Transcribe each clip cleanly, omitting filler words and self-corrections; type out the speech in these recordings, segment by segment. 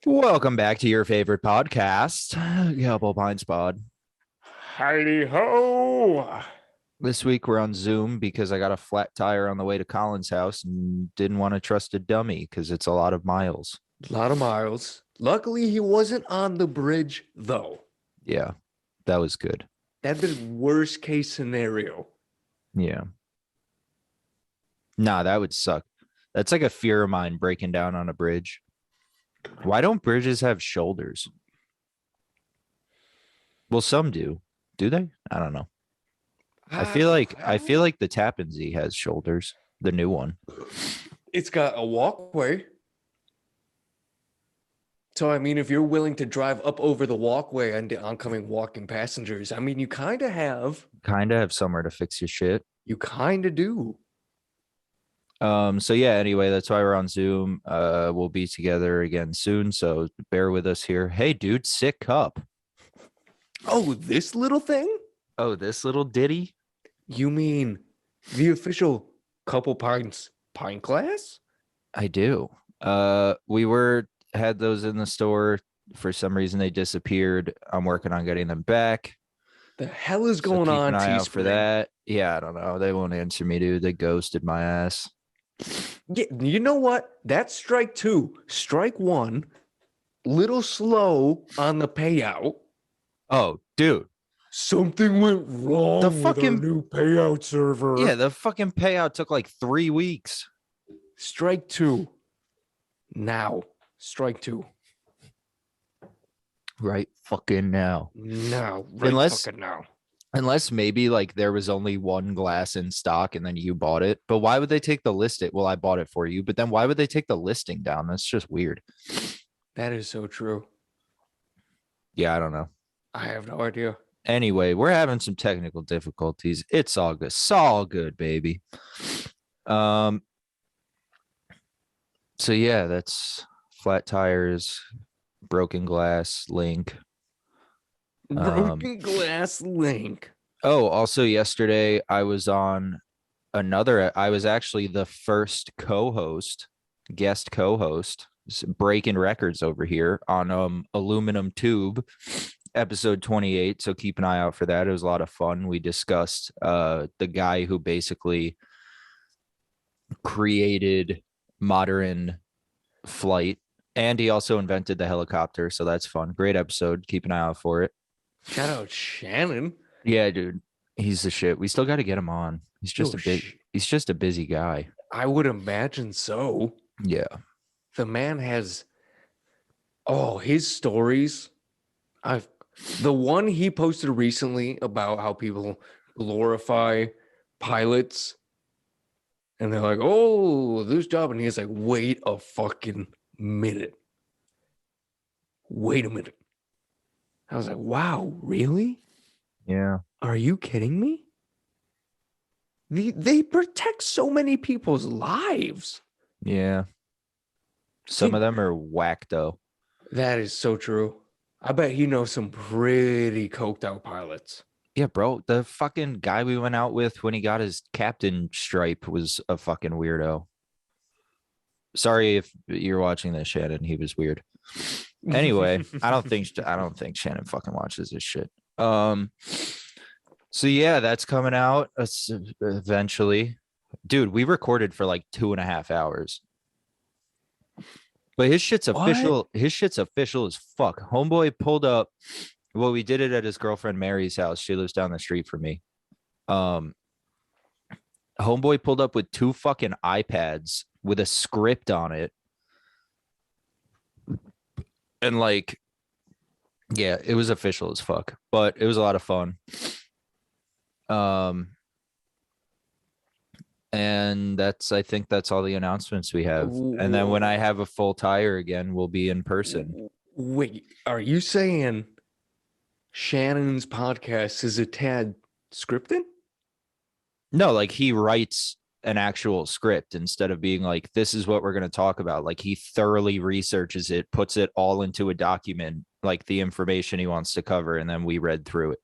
Welcome back to your favorite podcast, Couple Pints Pod. Heidi ho! This week we're on Zoom because I got a flat tire on the way to Collin's house and didn't want to trust a dummy because it's a lot of miles. A lot of miles. Luckily, he wasn't on the bridge, though. Yeah, that was good. That'd been worst case scenario. Yeah. Nah, that would suck. That's like a fear of mine, breaking down on a bridge. Why don't bridges have shoulders? Well, some do. Do they? I don't know. I feel like the Tappan Zee has shoulders, the new one. It's got a walkway. So, I mean, if you're willing to drive up over the walkway and the oncoming walking passengers, I mean, you kind of have. Kind of have somewhere to fix your shit. You kind of do. So yeah, anyway, that's why we're on Zoom. We'll be together again soon, so bear with us here. Hey, dude, sick cup. Oh, this little thing? Oh, this little ditty? You mean the official Couple Pints pint glass? I do. We had those in the store. For some reason, they disappeared. I'm working on getting them back. The hell is going on? Keep an eye out for that. Yeah, I don't know. They won't answer me, dude. They ghosted my ass. Yeah, you know what? That's strike two. Strike one, little slow on the payout. Oh, dude. Something went wrong with our new payout server. Yeah, the fucking payout took like 3 weeks. Strike two. Now. Strike two. Right fucking now. Now. Right fucking now. Unless maybe like there was only one glass in stock and then you bought it. But why would they take the listing? Well, I bought it for you, but then why would they take the listing down? That's just weird. That is so true. Yeah, I don't know. I have no idea. Anyway, we're having some technical difficulties. It's all good. It's all good, baby. So yeah, that's flat tires, broken glass, link. Broken glass link. Oh, also yesterday I was on I was actually the first guest co-host, breaking records over here on Aluminum Tube, episode 28. So keep an eye out for that. It was a lot of fun. We discussed the guy who basically created modern flight, and he also invented the helicopter. So that's fun. Great episode. Keep an eye out for it. Shout out Shannon. Yeah, dude. He's the shit. We still got to get him on. He's just he's just a busy guy. I would imagine so. Yeah. The man has his stories. The one he posted recently about how people glorify pilots and they're like, oh, this job. And he's like, wait a fucking minute. Wait a minute. I was like, wow, really? Yeah. Are you kidding me? They protect so many people's lives. Yeah. Some of them are whack, though. That is so true. I bet he knows some pretty coked out pilots. Yeah, bro. The fucking guy we went out with when he got his captain stripe was a fucking weirdo. Sorry if you're watching this, Shannon. He was weird. Anyway, I don't think Shannon fucking watches this shit. So yeah, that's coming out eventually. Dude, we recorded for like 2.5 hours. But his shit's official. His shit's official as fuck. Homeboy pulled up. Well, we did it at his girlfriend Mary's house. She lives down the street from me. Homeboy pulled up with 2 fucking iPads with a script on it. And like, yeah, it was official as fuck, but it was a lot of fun. And I think that's all the announcements we have. And then when I have a full tire again, we'll be in person. Wait, are you saying Shannon's podcast is a tad scripted? No, like he writes an actual script instead of being like, this is what we're going to talk about. Like he thoroughly researches it, puts it all into a document, like the information he wants to cover. And then we read through it.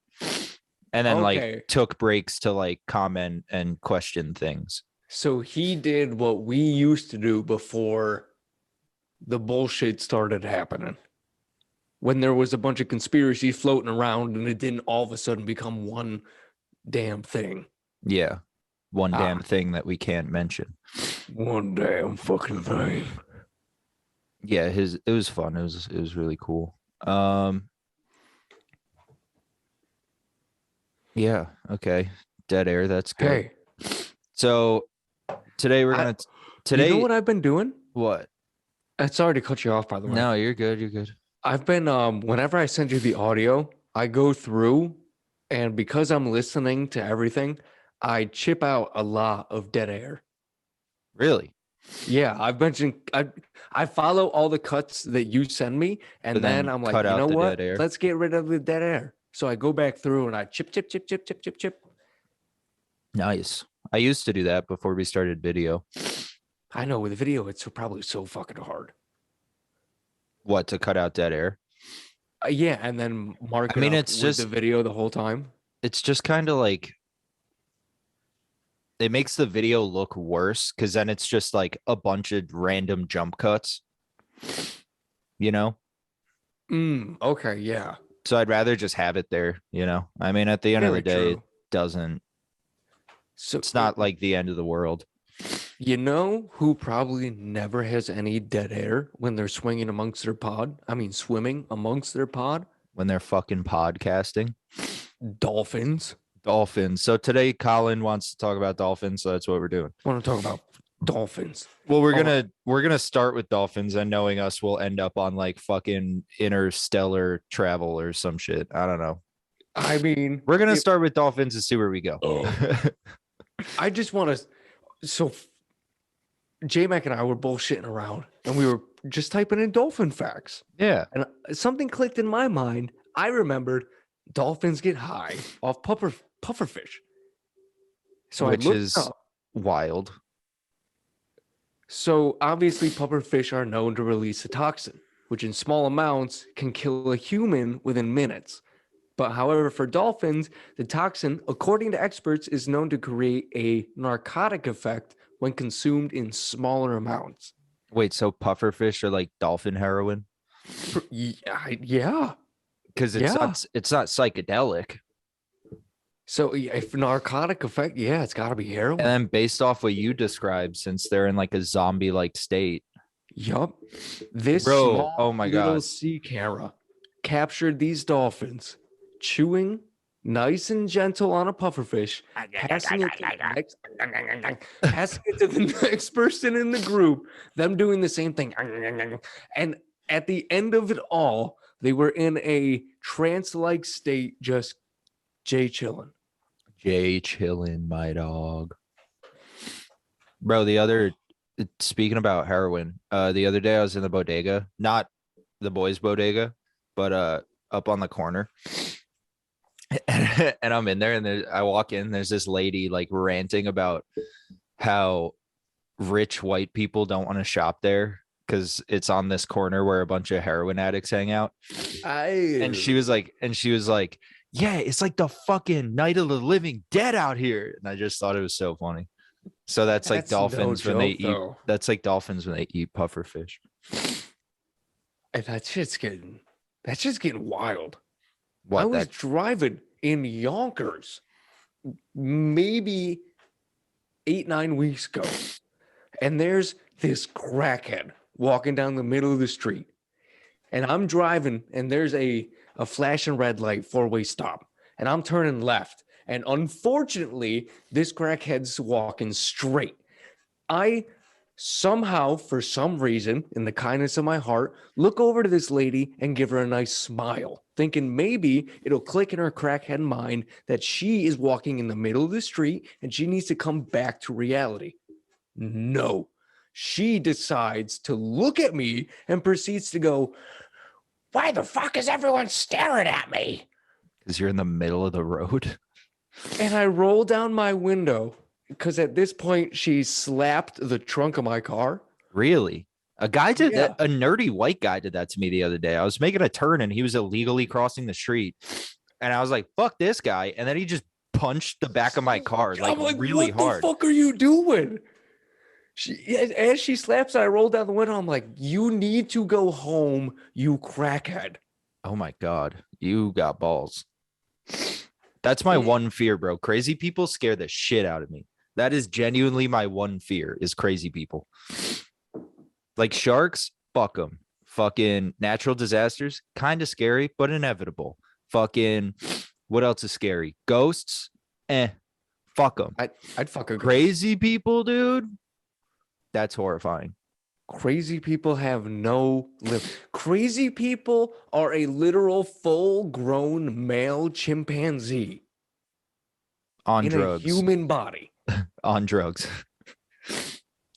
And then like took breaks to like comment and question things. So he did what we used to do before the bullshit started happening. When there was a bunch of conspiracies floating around and it didn't all of a sudden become one damn thing. Yeah. One damn thing that we can't mention. One damn fucking thing. Yeah, it was fun. It was really cool. Yeah, okay. Dead air, that's good. Hey, So today we're gonna you know what I've been doing? What? Sorry to cut you off, by the way. No, you're good. You're good. I've been whenever I send you the audio, I go through, and because I'm listening to everything, I chip out a lot of dead air. Really? Yeah, I've mentioned I follow all the cuts that you send me, and But then then I'm like, cut you out know the what? dead air. Let's get rid of the dead air. So I go back through and I chip. Nice. I used to do that before we started video. I know with video, it's probably so fucking hard. What, to cut out dead air? Yeah, and then mark it up it's with just the video the whole time. It's just kind of like it makes the video look worse because then it's just like a bunch of random jump cuts, you know? Okay, yeah. So I'd rather just have it there, you know? I mean, at the end of the day, it doesn't, it's not like the end of the world. You know who probably never has any dead air when they're swinging amongst their pod? I mean, swimming amongst their pod? When they're fucking podcasting. Dolphins. Dolphins. So today Kollin wants to talk about dolphins, so that's what we're doing. I want to talk about dolphins. Well, we're gonna start with dolphins, and knowing us, we'll end up on like fucking interstellar travel or some shit. I don't know. I mean, we're gonna start with dolphins and see where we go. I just want to. So, JMac and I were bullshitting around, and we were just typing in dolphin facts. Yeah, and something clicked in my mind. I remembered dolphins get high off pufferfish. So which I looked is up. Wild. So obviously pufferfish are known to release a toxin, which in small amounts can kill a human within minutes. But however, for dolphins, the toxin, according to experts, is known to create a narcotic effect when consumed in smaller amounts. Wait, so pufferfish are like dolphin heroin? Yeah. Because it's not psychedelic. So if narcotic effect, yeah, it's got to be heroin. And then based off what you described, since they're in like a zombie-like state. Yup. This oh my god, sea camera captured these dolphins chewing nice and gentle on a pufferfish, passing it to the next person in the group, them doing the same thing. And at the end of it all, they were in a trance-like state, just chilling. Jay chillin', my dog. Bro, speaking about heroin, the other day I was in the bodega, not the boys' bodega, but up on the corner. And I'm in there, and I walk in, there's this lady like ranting about how rich white people don't want to shop there because it's on this corner where a bunch of heroin addicts hang out. And she was like, yeah, it's like the fucking Night of the Living Dead out here. And I just thought it was so funny. So that's like dolphins when they eat. That's like dolphins when they eat pufferfish. And that's just getting wild. I was driving in Yonkers maybe 8-9 weeks ago, and there's this crackhead walking down the middle of the street. And I'm driving, and there's a flashing red light, four-way stop. And I'm turning left. And unfortunately, this crackhead's walking straight. I somehow, for some reason, in the kindness of my heart, look over to this lady and give her a nice smile, thinking maybe it'll click in her crackhead mind that she is walking in the middle of the street and she needs to come back to reality. No. She decides to look at me and proceeds to go, "Why the fuck is everyone staring at me?" Because you're in the middle of the road. And I roll down my window because at this point she slapped the trunk of my car. Really? A guy did that. A nerdy white guy did that to me the other day. I was making a turn and he was illegally crossing the street. And I was like, fuck this guy. And then he just punched the back of my car like really hard. What the fuck are you doing? As she slaps it, I roll down the window. I'm like, you need to go home, you crackhead. Oh my God. You got balls. That's my one fear, bro. Crazy people scare the shit out of me. That is genuinely my one fear is crazy people. Like sharks, fuck them. Fucking natural disasters, kind of scary, but inevitable. Fucking, what else is scary? Ghosts, fuck them. I'd fuck a ghost. Crazy people, dude. That's horrifying. Crazy people have no limit. Crazy people are a literal full-grown male chimpanzee On in drugs. a human body. On drugs.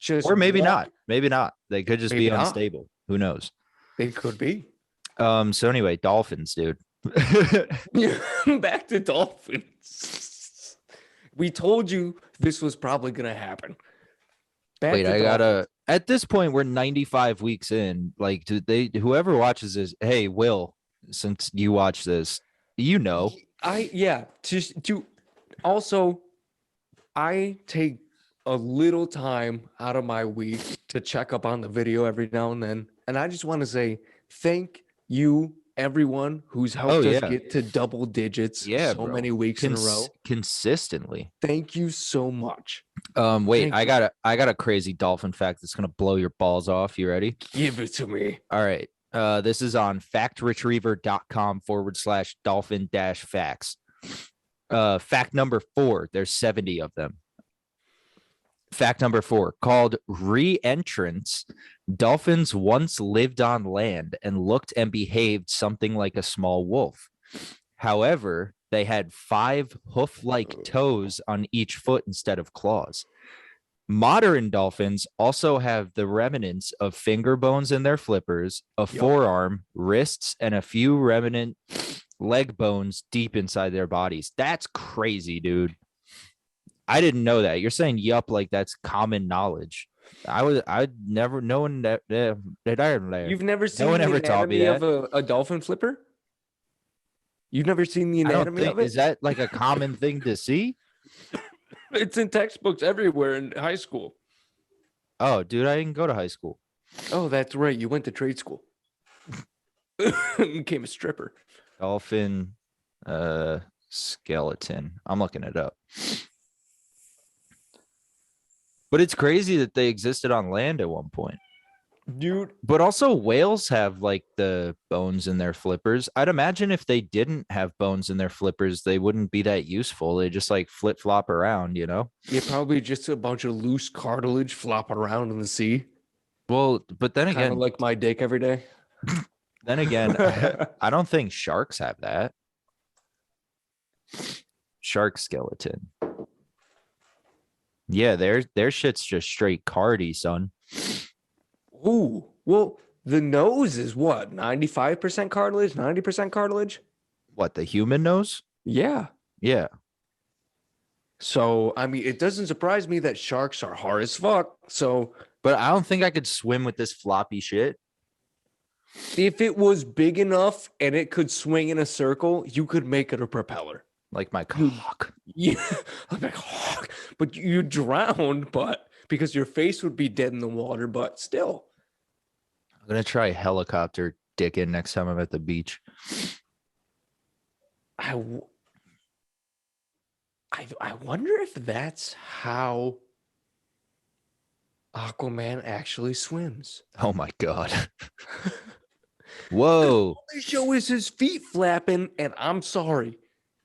Just or maybe not. Maybe not. They could just be not. unstable. Who knows? They could be. So anyway, dolphins, dude. Back to dolphins. We told you this was probably gonna happen. Wait, I gotta. At this point, we're 95 weeks in. Like, do they? Whoever watches this, hey, Will, since you watch this, you know. To also, I take a little time out of my week to check up on the video every now and then, and I just want to say thank you, everyone who's helped us get to double digits many weeks in a row consistently. Thank you so much. Wait, I got a crazy dolphin fact that's gonna blow your balls off. You ready? Give it to me. All right. This is on factretriever.com/dolphin-facts. Fact number 4, there's 70 of them. Fact number 4, called re-entrance, dolphins once lived on land and looked and behaved something like a small wolf. However, they had 5 hoof-like toes on each foot instead of claws. Modern dolphins also have the remnants of finger bones in their flippers, a forearm, wrists, and a few remnant leg bones deep inside their bodies. That's crazy, dude. I didn't know that. You're saying yup like that's common knowledge. I'd never, no one that You've never seen no one the ever taught me anatomy that. of a dolphin flipper? You've never seen the anatomy of it? Is that like a common thing to see? It's in textbooks everywhere in high school. Oh, dude, I didn't go to high school. Oh, that's right. You went to trade school. Became a stripper. Dolphin skeleton. I'm looking it up. But it's crazy that they existed on land at one point. Dude. But also whales have like the bones in their flippers. I'd imagine if they didn't have bones in their flippers, they wouldn't be that useful. They just like flip flop around, you know? Yeah, probably just a bunch of loose cartilage flopping around in the sea. Well, but then again, like my dick every day. Then again, I don't think sharks have that. Shark skeleton. Yeah, their shit's just straight cardy, son. Ooh, well, the nose is what? 95% cartilage, 90% cartilage? What, the human nose? Yeah. Yeah. So, I mean, it doesn't surprise me that sharks are hard as fuck. So, but I don't think I could swim with this floppy shit. If it was big enough and it could swing in a circle, you could make it a propeller. Like my cock. Yeah, like hawk. But you drown, but because your face would be dead in the water, but still. I'm gonna try helicopter dicking next time I'm at the beach. I wonder if that's how Aquaman actually swims. Oh my god. Whoa. The show is his feet flapping, and I'm sorry.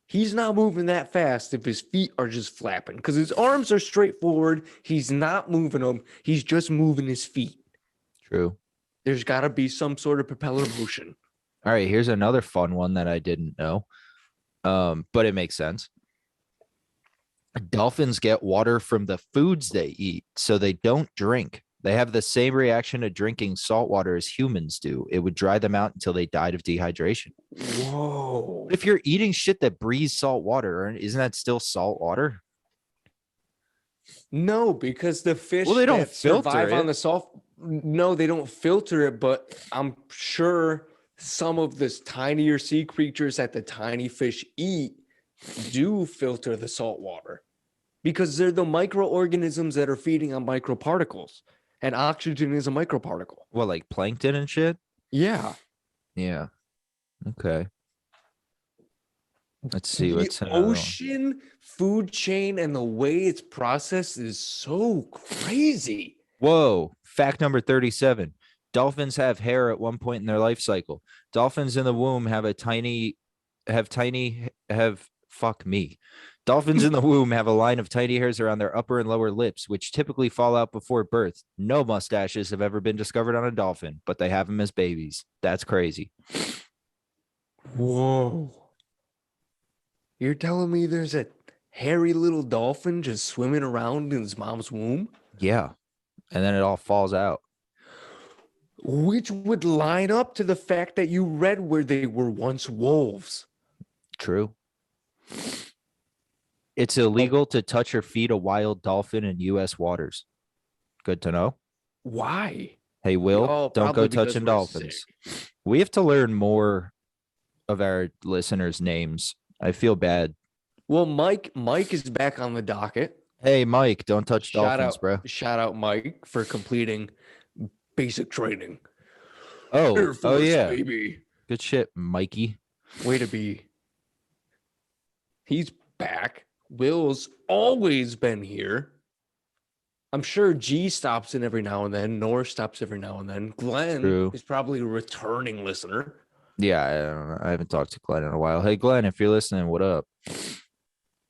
He's not moving that fast if his feet are just flapping because his arms are straight forward. He's not moving them. He's just moving his feet. True. There's got to be some sort of propeller motion. All right, here's another fun one that I didn't know. But it makes sense. Dolphins get water from the foods they eat, so they don't drink. They have the same reaction to drinking salt water as humans do. It would dry them out until they died of dehydration. Whoa. But if you're eating shit that breathes salt water, isn't that still salt water? No, because the fish they don't survive filter on it. the salt. No, they don't filter it, but I'm sure some of the tinier sea creatures that the tiny fish eat do filter the salt water. because they're the microorganisms that are feeding on microparticles, and oxygen is a microparticle. What, like plankton and shit? Yeah. Yeah. Okay. Let's see The what's another one. ocean food chain and the way it's processed is so crazy. Whoa. Fact number 37. Dolphins have hair at one point in their life cycle. Dolphins in the womb fuck me. Dolphins in the womb have a line of tiny hairs around their upper and lower lips, which typically fall out before birth. No mustaches have ever been discovered on a dolphin, but they have them as babies. That's crazy. Whoa. You're telling me there's a hairy little dolphin just swimming around in his mom's womb? Yeah. And then it all falls out. Which would line up to the fact that you read where they were once wolves. True. It's illegal to touch or feed a wild dolphin in U.S. waters. Good to know. Why? Hey, Will, Oh, don't go probably because touching we're dolphins. We have to learn more of our listeners' names. I feel bad. Well, Mike is back on the docket. Hey, Mike, don't touch dolphins, bro. Shout out Mike for completing basic training. Oh, Air Force, yeah. baby. Good shit, Mikey. Way to be. He's back. Will's always been here. I'm sure G stops in every now and then. Nor stops every now and then. Glenn is probably a returning listener. Yeah, I don't know. I haven't talked to Glenn in a while. Hey, Glenn, if you're listening, what up?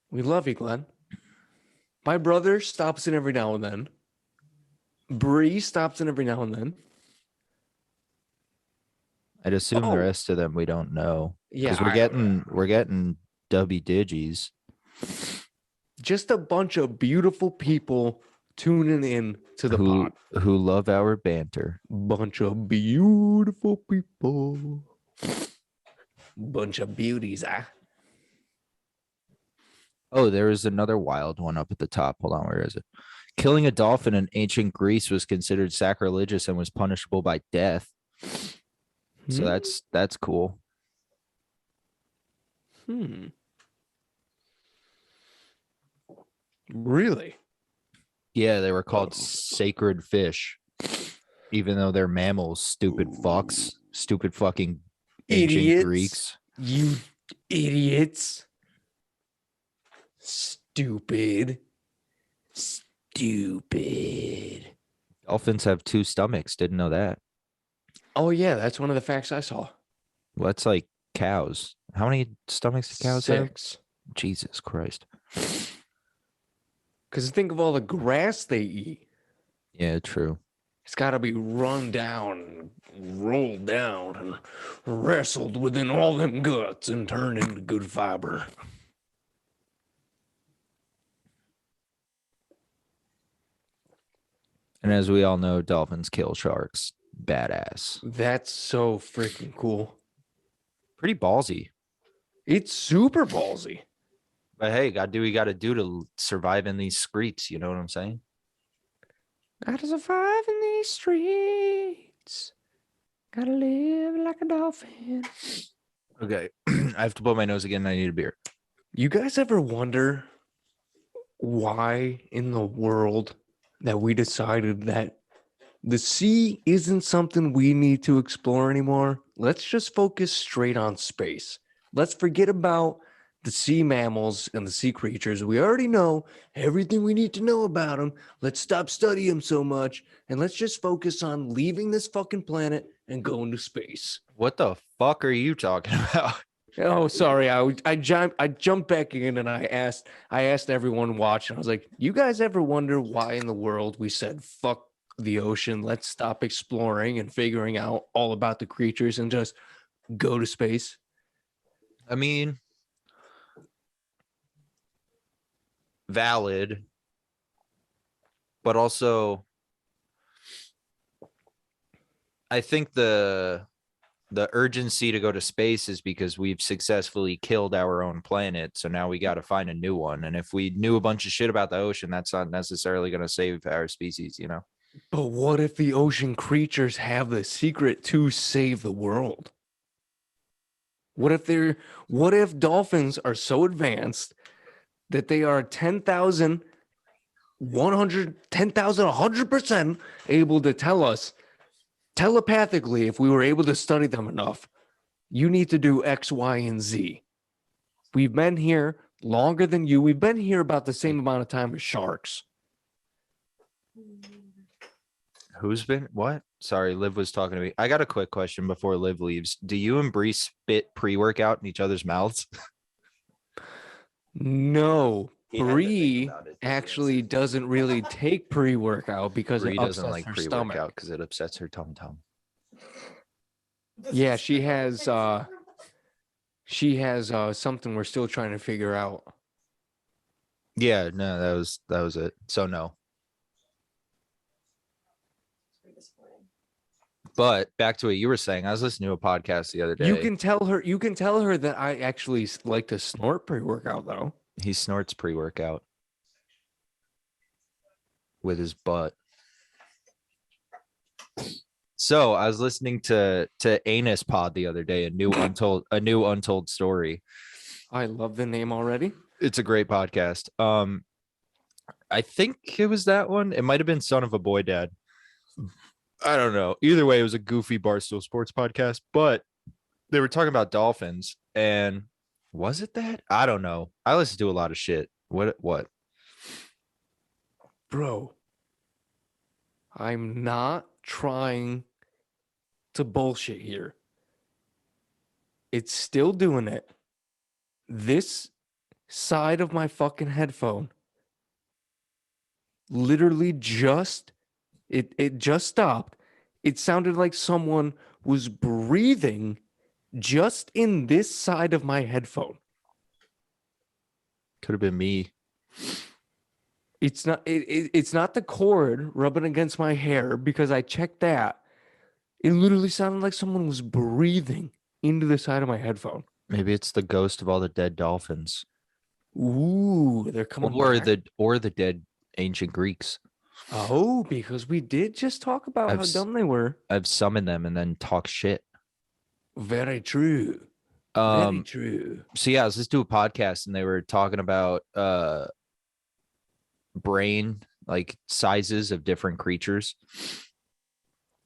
We love you, Glenn. My brother stops in every now and then. Bree stops in every now and then. I'd assume the rest of them we don't know. Yeah, because we're getting Dubby Digis. Just a bunch of beautiful people tuning in to the pod. Who love our banter. Bunch of beautiful people. Bunch of beauties, Oh, there is another wild one up at the top. Hold on, where is it? Killing a dolphin in ancient Greece was considered sacrilegious and was punishable by death. So that's cool. Really? Yeah, they were called sacred fish, even though they're mammals. Stupid fucks. Stupid fucking ancient Greeks. You idiots. Stupid. Dolphins have 2 stomachs. Didn't know that. Oh, yeah. That's one of the facts I saw. Well, that's like cows. How many stomachs do cows have? 6. Jesus Christ. Because think of all the grass they eat. Yeah, true. It's got to be run down, rolled down, and wrestled within all them guts and turned into good fiber. And as we all know, dolphins kill sharks. Badass. That's so freaking cool. Pretty ballsy. It's super ballsy. But hey, gotta do what you gotta do to survive in these streets. You know what I'm saying? Gotta survive in these streets. Gotta live like a dolphin. Okay. I have to blow my nose again. I need a beer. You guys ever wonder why in the world that we decided that the sea isn't something we need to explore anymore? Let's just focus straight on space. Let's forget about the sea mammals and the sea creatures. We already know everything we need to know about them. Let's stop studying them so much, and let's just focus on leaving this fucking planet and going to space. What the fuck are you talking about? Oh, sorry. I jumped back in and I asked everyone watching. I was like, you guys ever wonder why in the world we said fuck the ocean? Let's stop exploring and figuring out all about the creatures and just go to space. I mean, valid, but also I think the urgency to go to space is because we've successfully killed our own planet. So now we got to find a new one. And if we knew a bunch of shit about the ocean, that's not necessarily going to save our species, you know? But what if the ocean creatures have the secret to save the world? What if dolphins are so advanced that they are 10,000, 100% able to tell us telepathically, if we were able to study them enough, you need to do X, Y, and Z. We've been here longer than you. We've been here about the same amount of time as sharks. Who's been what? Sorry, Liv was talking to me. I got a quick question before Liv leaves. Do you and Bree spit pre-workout in each other's mouths? No, He had to think Bree about it. actually doesn't really take pre-workout because Bree it doesn't upsets like her pre-workout stomach. because it upsets her tum-tum. Yeah, she has something we're still trying to figure out. Yeah, no, that was it. So no. But back to what you were saying. I was listening to a podcast the other day. You can tell her that I actually like to snort pre-workout though. He snorts pre-workout with his butt. So I was listening to Anus Pod the other day, a new untold story. I love the name already. It's a great podcast. I think it was that one. It might have been Son of a Boy Dad. I don't know. Either way, it was a goofy Barstool Sports podcast, but they were talking about dolphins. And was it that? I don't know. I listen to a lot of shit. What? Bro, I'm not trying to bullshit here. It's still doing it. This side of my fucking headphone literally just stopped. It sounded like someone was breathing just in this side of my headphone. Could have been me. It's not it's not the cord rubbing against my hair because I checked that. It literally sounded like someone was breathing into the side of my headphone. Maybe it's the ghost of all the dead dolphins. Ooh, they're coming back. Or the dead ancient Greeks. Oh, because we did just talk about how dumb they were. I've summoned them and then talk shit. Very true. Very true. So yeah, I was just doing a podcast and they were talking about brain like sizes of different creatures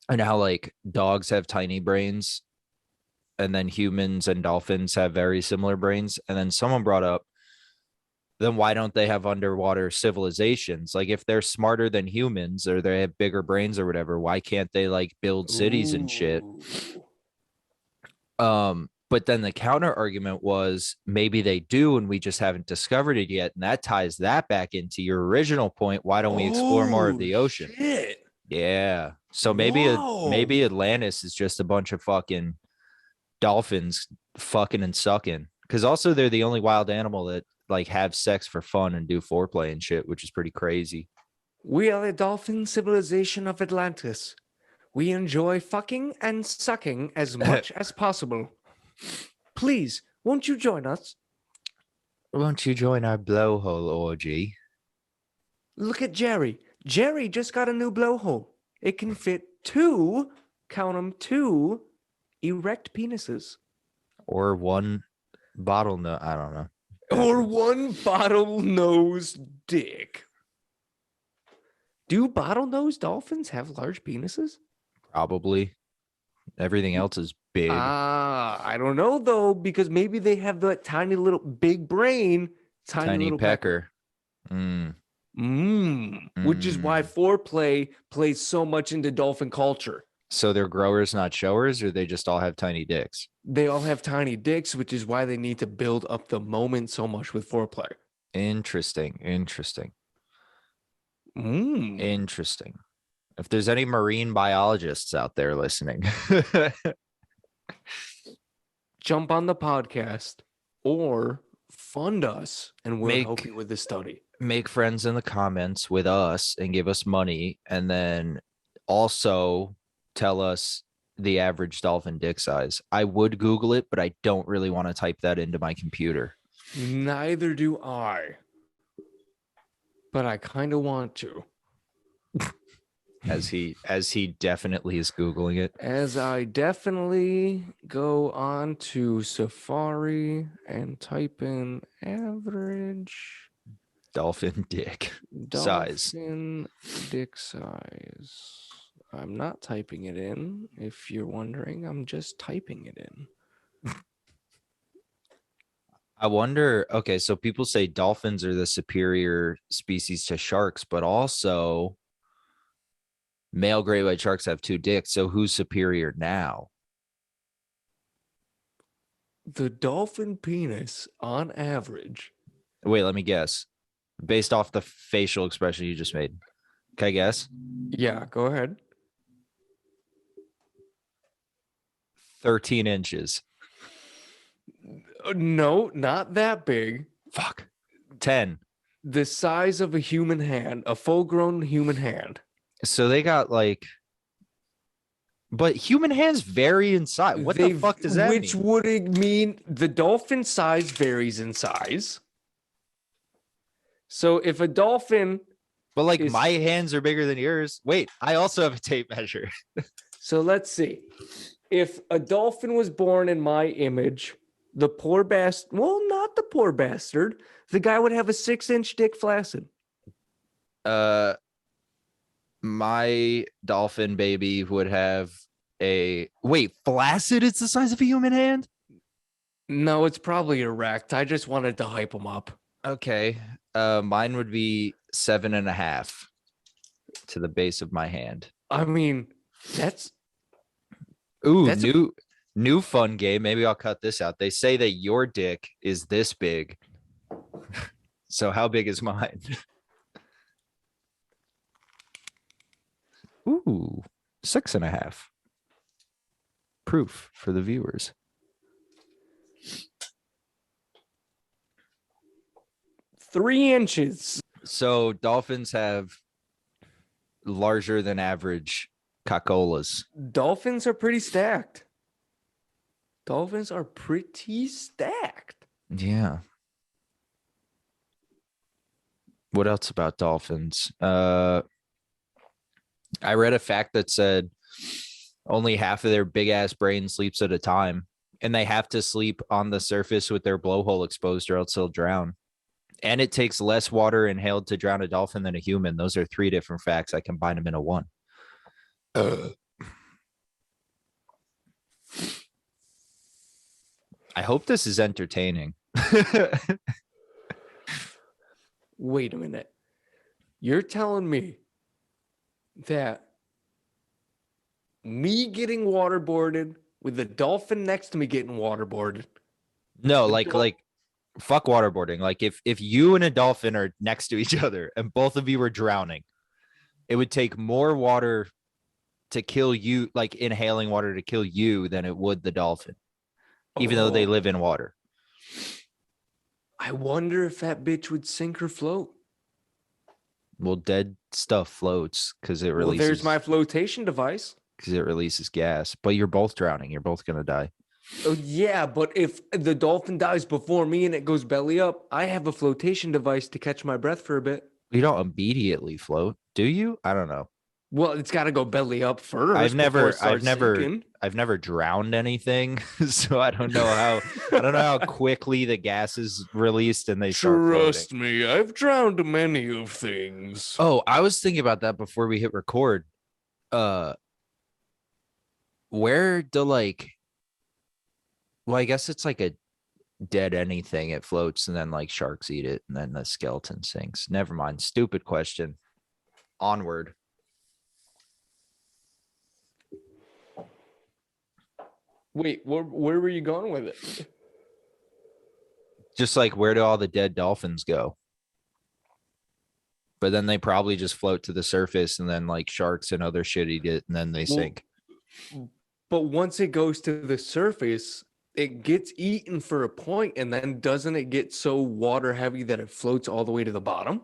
and how like dogs have tiny brains and then humans and dolphins have very similar brains. And then someone brought up, then why don't they have underwater civilizations? Like if they're smarter than humans or they have bigger brains or whatever, why can't they like build cities and shit? But then the counter argument was maybe they do and we just haven't discovered it yet. And that ties that back into your original point. Why don't we explore more of the ocean? Shit. Yeah. So maybe Atlantis is just a bunch of fucking dolphins fucking and sucking. Because also they're the only wild animal that like have sex for fun and do foreplay and shit, which is pretty crazy. We are the dolphin civilization of Atlantis. We enjoy fucking and sucking as much as possible. Please, won't you join us? Won't you join our blowhole orgy? Look at Jerry. Jerry just got a new blowhole. It can fit two, count them, two erect penises. Or one bottleneck. I don't know. Or one bottlenose dick. Do bottlenose dolphins have large penises? Probably. Everything else is big. I don't know though, because maybe they have that tiny little big brain, tiny little pecker. Which is why foreplay plays so much into dolphin culture. So they're growers, not showers, or they just all have tiny dicks? They all have tiny dicks, which is why they need to build up the moment so much with foreplay. Interesting. If there's any marine biologists out there listening, jump on the podcast or fund us and we'll help you with the study. Make friends in the comments with us and give us money. And then also tell us the average dolphin dick size. I would Google it, but I don't really want to type that into my computer. Neither do I. But I kind of want to. As he definitely is Googling it. As I definitely go on to Safari and type in average Dolphin dick size. Dolphin dick size. I'm not typing it in. If you're wondering, I'm just typing it in. I wonder, okay, so people say dolphins are the superior species to sharks, but also male great white sharks have 2 dicks. So who's superior now? The dolphin penis, on average. Wait, let me guess. Based off the facial expression you just made. Can I guess? Yeah, go ahead. 13 inches. No, not that big. Fuck. 10. The size of a human hand, a full-grown human hand. So they got like, but human hands vary in size. What the fuck does that mean? Which would it mean the dolphin size varies in size. So if a dolphin, But like my hands are bigger than yours. Wait, I also have a tape measure. so let's see. If a dolphin was born in my image, the poor bastard, well, not the poor bastard, the guy would have a 6-inch dick flaccid. My dolphin baby would have a flaccid. It's the size of a human hand. No, it's probably erect. I just wanted to hype him up. Okay. Mine would be 7.5 to the base of my hand. I mean, that's new fun game. Maybe I'll cut this out. They say that your dick is this big. So how big is mine? Ooh, 6.5. Proof for the viewers. 3 inches. So dolphins have larger than average cockolas. Dolphins are pretty stacked. Dolphins are pretty stacked. Yeah. What else about dolphins? I read a fact that said only half of their big ass brain sleeps at a time, and they have to sleep on the surface with their blowhole exposed or else they'll drown. And it takes less water inhaled to drown a dolphin than a human. Those are 3 different facts. I combine them into one. I hope this is entertaining. Wait a minute. You're telling me that me getting waterboarded with the dolphin next to me getting waterboarded? No, like fuck waterboarding. Like if you and a dolphin are next to each other and both of you are drowning, it would take more water to kill you, like inhaling water to kill you, than it would the dolphin, even though they live in water. I wonder if that bitch would sink or float. Well, dead stuff floats because it releases. Well, there's my flotation device. Because it releases gas, but you're both drowning. You're both gonna die. Oh yeah, but if the dolphin dies before me and it goes belly up, I have a flotation device to catch my breath for a bit. You don't immediately float, do you? I don't know. Well, it's got to go belly up first. I've never drowned anything, so I don't know how quickly the gas is released and they start Trust floating. me, I've drowned many of things. Oh, I was thinking about that before we hit record. Where do well, I guess it's like a dead anything. It floats and then like sharks eat it and then the skeleton sinks. Never mind. Stupid question. Onward. Wait, where were you going with it? Just like, where do all the dead dolphins go? But then they probably just float to the surface and then like sharks and other shit eat it and then they sink. But once it goes to the surface, it gets eaten for a point, and then doesn't it get so water heavy that it floats all the way to the bottom?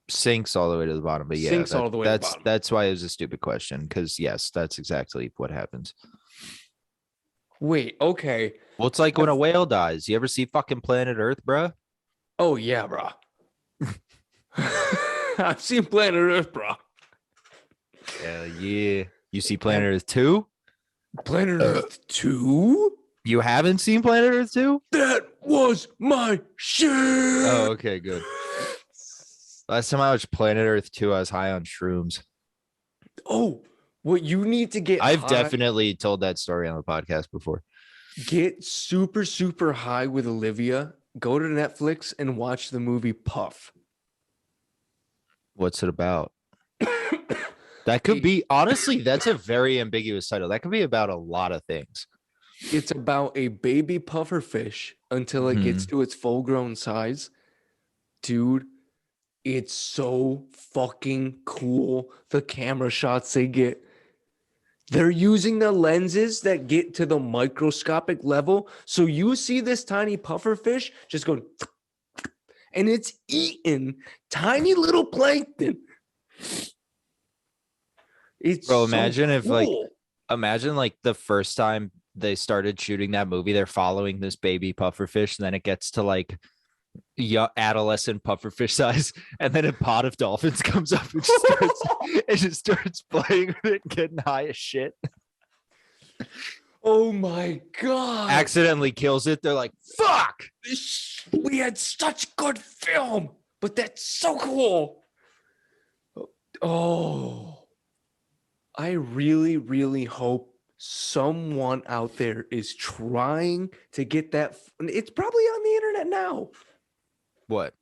Sinks all the way to the bottom. But yeah, Sinks all the way to the bottom. That's why it was a stupid question, because yes, that's exactly what happens. Wait, okay. Well, it's like when a whale dies. You ever see fucking Planet Earth, bro? Oh yeah, bro. I've seen Planet Earth, bro. Hell yeah. You see Planet Earth 2? Planet Earth 2? You haven't seen Planet Earth 2? That was my shit. Oh, okay, good. Last time I watched Planet Earth 2, I was high on shrooms. Oh, what you need to get I've high, definitely told that story on the podcast before. get super, super high with Olivia. Go to Netflix and watch the movie Puff. What's it about? That could be, honestly, that's a very ambiguous title. That could be about a lot of things. It's about a baby puffer fish until it gets to its full grown size. Dude, it's so fucking cool. The camera shots they get. They're using the lenses that get to the microscopic level. So you see this tiny puffer fish just going, and it's eating tiny little plankton. It's Bro, so imagine if like, cool. imagine like the first time they started shooting that movie, they're following this baby pufferfish, and then it gets to like adolescent pufferfish size, and then a pod of dolphins comes up and just starts playing with it, getting high as shit. Oh my God. Accidentally kills it. They're like, fuck. We had such good film, but that's so cool. Oh, I really, really hope someone out there is trying to get that. It's probably on the internet now. What?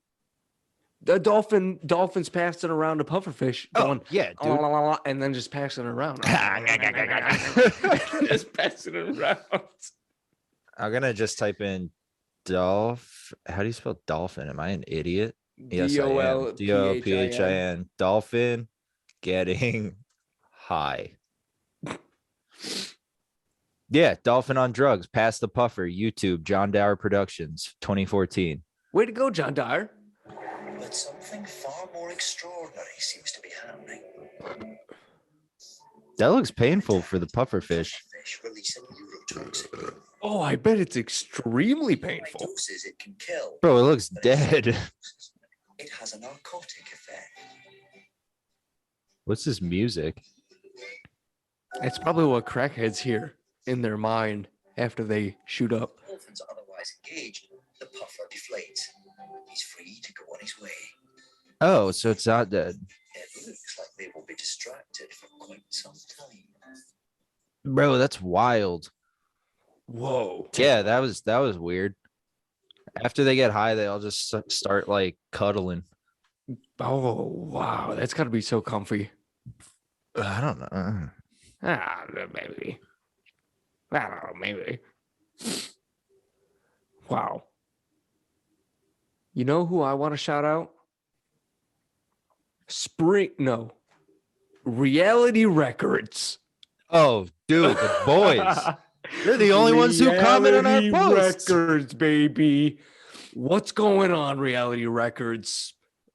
The dolphins passing around a pufferfish, going, yeah, dude. and then just passing it around. Just passing it around. I'm gonna just type in Dolph. How do you spell dolphin? Am I an idiot? Yes, I am. Dolphin. Dolphin getting high. Yeah, dolphin on drugs. Pass the puffer. YouTube. John Dower Productions. 2014. Way to go, John Dyer. But something far more extraordinary seems to be happening. That looks painful for the pufferfish. Fish releasing neurotoxin. Oh, I bet it's extremely painful. Doses it can kill. Bro, it looks dead. It has a narcotic effect. What's this music? It's probably what crackheads hear in their mind after they shoot up. Dolphins are otherwise engaged. The puffer deflates. He's free to go on his way. Oh, so it's not dead. It looks like they will be distracted for quite some time. Bro, that's wild. Whoa. Yeah, that was weird. After they get high, they all just start like cuddling. Oh, wow. That's got to be so comfy. I don't know. Maybe. I don't know, maybe. Wow. You know who I want to shout out? Reality Records. Oh, dude, the boys. They're the only ones who comment on our posts. Records, baby. What's going on, Reality Records?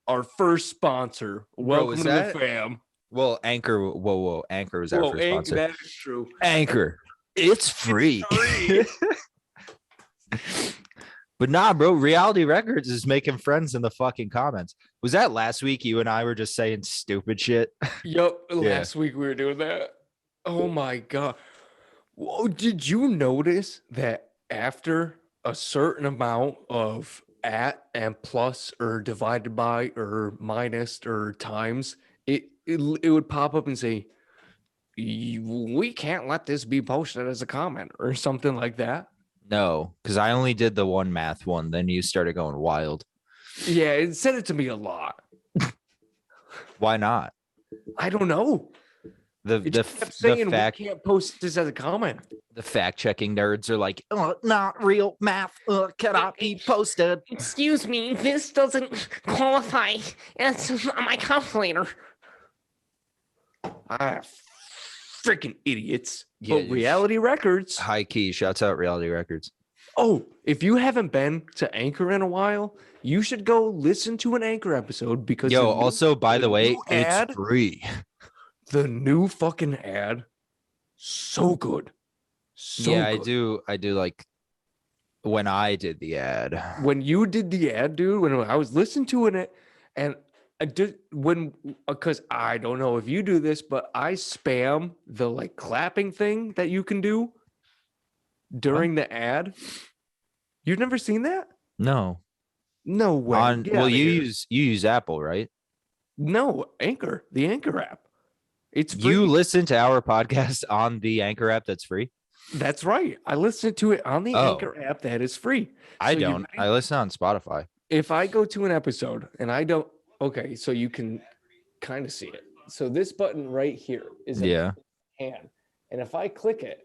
Our first sponsor. Welcome to the fam. Well, Anchor. Whoa. Anchor was our first sponsor. That is true. Anchor. It's free. But nah, bro, Reality Records is making friends in the fucking comments. Was that last week you and I were just saying stupid shit? Yep. Last week we were doing that. Oh my God. Whoa, did you notice that after a certain amount of at and plus or divided by or minus or times, it would pop up and say, we can't let this be posted as a comment or something like that? No, because I only did the one math one. Then you started going wild. Yeah, it said it to me a lot. Why not? I don't know. The fact we can't post this as a comment. The fact checking nerds are like, oh, not real math cannot be posted. Excuse me, this doesn't qualify as my calculator. Freaking idiots. Yeah, but Reality Records. High key. Shouts out Reality Records. Oh, if you haven't been to Anchor in a while, you should go listen to an Anchor episode because also, by the way, it's free. The new fucking ad, so good. So good. I do like when I did the ad. When you did the ad, dude, when I was listening to it, and I did because I don't know if you do this, but I spam the like clapping thing that you can do during the ad. You've never seen that? No. No way. You use Apple, right? No, Anchor, the Anchor app. It's free. You listen to our podcast on the Anchor app that's free? That's right. I listen to it on the Oh. Anchor app that is free. I So you don't. ready? I listen on Spotify. If I go to an episode and I don't, okay, so you can kind of see it. So this button right here is a Yeah. hand. And if I click it,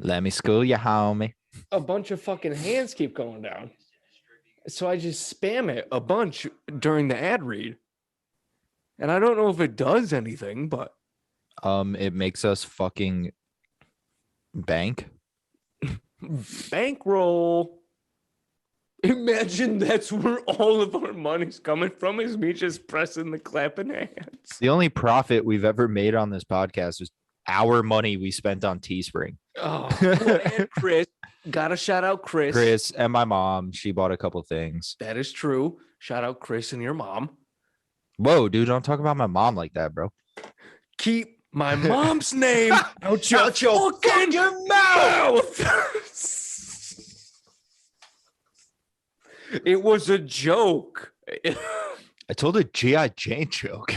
Let me school you, homie. a bunch of fucking hands keep going down. So I just spam it a bunch during the ad read. And I don't know if it does anything, but It makes us fucking bank. bankroll. Imagine that's where all of our money's coming from, is me just pressing the clapping hands. The only profit we've ever made on this podcast was our money we spent on Teespring. Oh, and Chris. Gotta shout out Chris. Chris and my mom, she bought a couple things. That is true. Shout out Chris and your mom. Whoa, dude, don't talk about my mom like that, bro. Keep my mom's name out your fucking mouth. It was a joke. I told a G.I. Jane joke.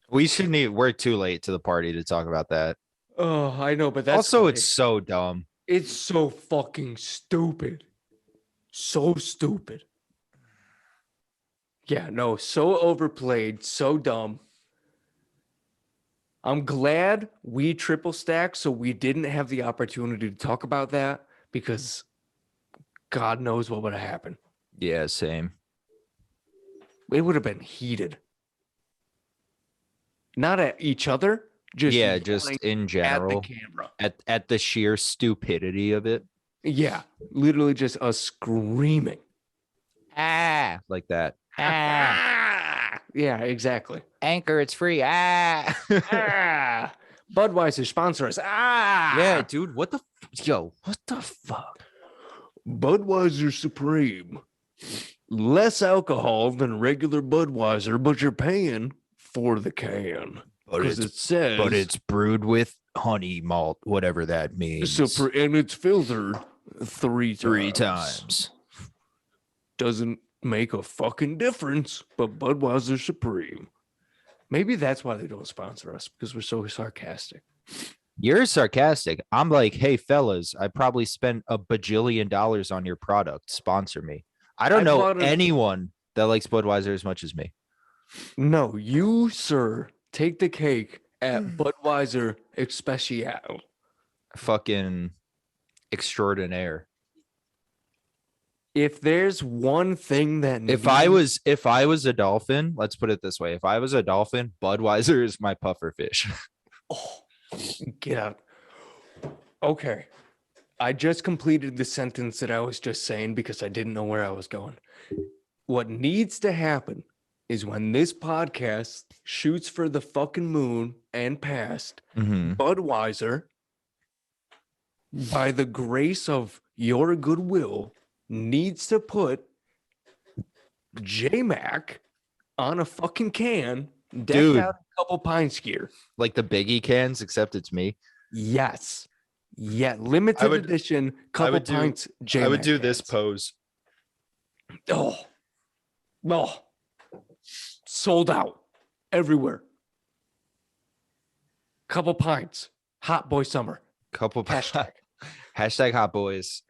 We shouldn't even, we're too late to the party to talk about that. Oh, I know, but that's Also, funny. it's so dumb. It's so fucking stupid. So stupid. Yeah, no, so overplayed, so dumb. I'm glad we triple stacked, so we didn't have the opportunity to talk about that, because God knows what would have happened. Yeah, same. It would have been heated. Not at each other, just Yeah, just yelling in at the general. camera. At the sheer stupidity of it. Yeah, literally just us screaming. Ah, like that. Ah! Yeah, exactly. Anchor, it's free. Ah. Ah! Budweiser sponsor us. Ah! Yeah, dude, what the yo, what the fuck? Budweiser Supreme. Less alcohol than regular Budweiser, but you're paying for the can. Because it says But it's brewed with honey malt, whatever that means. and it's filtered three times. Doesn't make a fucking difference, but Budweiser Supreme. Maybe that's why they don't sponsor us, because we're so sarcastic. You're sarcastic. I'm like, hey fellas, I probably spent $1 bajillion on your product. Sponsor me. I don't know anyone that likes Budweiser as much as me. No, you, sir, take the cake at Budweiser Especial. Fucking extraordinaire. If there's one thing that If I was a dolphin, let's put it this way. If I was a dolphin, Budweiser is my puffer fish. Oh, get out. Okay. I just completed the sentence that I was just saying because I didn't know where I was going. What needs to happen is when this podcast shoots for the fucking moon and past, Budweiser, by the grace of your goodwill, needs to put JMac on a fucking can, decked Dude. out a couple pine skier. Like the Biggie cans, except it's me. Yes. Yeah, limited edition, couple pints. I would do JMac this cans. pose. Oh, sold out everywhere. Couple pints. Hot boy summer. Couple Hashtag. Hashtag hot boys.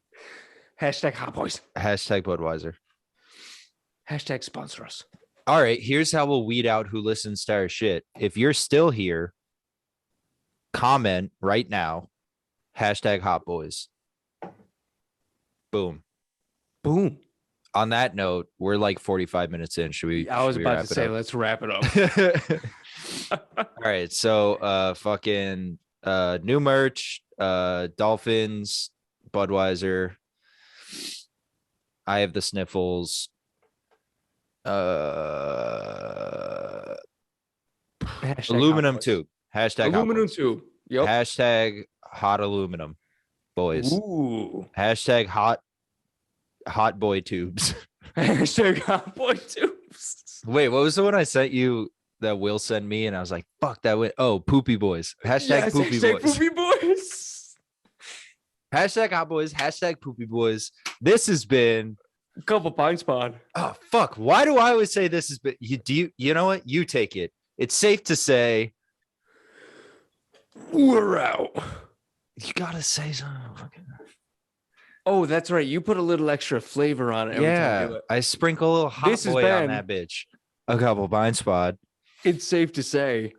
Hashtag hot boys. Hashtag Budweiser. Hashtag sponsor us. All right, here's how we'll weed out who listens to our shit. If you're still here, comment right now. Hashtag hot boys. Boom. Boom. On that note, we're like 45 minutes in. Should we? I was should we about wrap to it say, up? let's wrap it up. All right, so fucking new merch, Dolphins, Budweiser. I have the sniffles. Hashtag Aluminum hot boys. tube. Hashtag hot Aluminum boys. tube. Yep. Hashtag hot aluminum boys. Ooh. Hashtag hot boy tubes. Hashtag hot boy tubes. Wait, what was the one I sent you that Will send me? And I was like, fuck that went. Oh, poopy boys. Hashtag Yes, poopy hashtag boys. poopy boys. Hashtag hot boys. Hashtag poopy boys. This has been Couple pine spawn. Oh fuck! Why do I always say this is? But you know what? You take it. It's safe to say We're out. you gotta say something. Oh, that's right. You put a little extra flavor on it. Every time you do Yeah, it. I sprinkle a little hot This is boy on Ben. that bitch. A couple pine spot. It's safe to say.